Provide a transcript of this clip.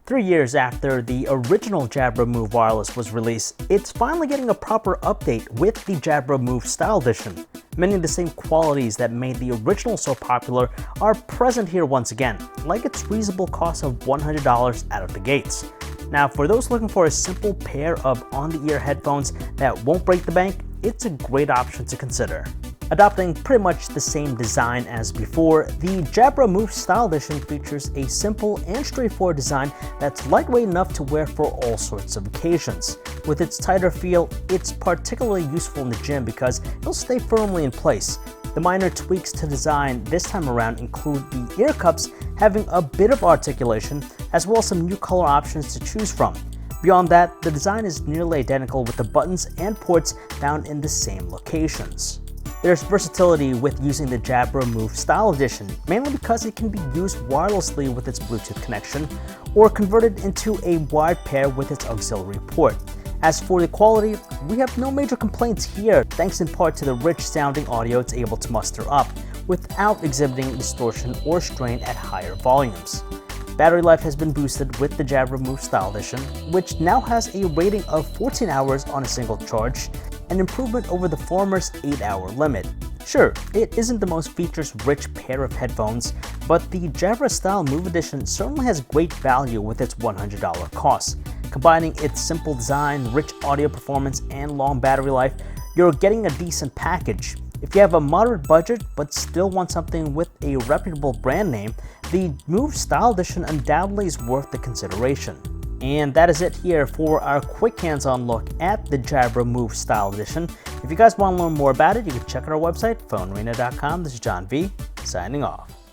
3 years after the original Jabra Move Wireless was released, it's finally getting a proper update with the Jabra Move Style Edition. Many of the same qualities that made the original so popular are present here once again, like its reasonable cost of $100 out of the gates. Now, for those looking for a simple pair of on-the-ear headphones that won't break the bank, it's a great option to consider. Adopting pretty much the same design as before, the Jabra Move Style Edition features a simple and straightforward design that's lightweight enough to wear for all sorts of occasions. With its tighter feel, it's particularly useful in the gym because it'll stay firmly in place. The minor tweaks to design this time around include the ear cups having a bit of articulation, as well as some new color options to choose from. Beyond that, the design is nearly identical with the buttons and ports found in the same locations. There's versatility with using the Jabra Move Style Edition, mainly because it can be used wirelessly with its Bluetooth connection, or converted into a wired pair with its auxiliary port. As for the quality, we have no major complaints here, thanks in part to the rich sounding audio it's able to muster up, without exhibiting distortion or strain at higher volumes. Battery life has been boosted with the Jabra Move Style Edition, which now has a rating of 14 hours on a single charge, an improvement over the former's 8-hour limit. Sure, it isn't the most features-rich pair of headphones, but the Jabra Style Move Edition certainly has great value with its $100 cost. Combining its simple design, rich audio performance, and long battery life, you're getting a decent package. If you have a moderate budget but still want something with a reputable brand name, the Move Style Edition undoubtedly is worth the consideration. And that is it here for our quick hands-on look at the Jabra Move Style Edition. If you guys want to learn more about it, you can check out our website, PhoneArena.com. This is John V, signing off.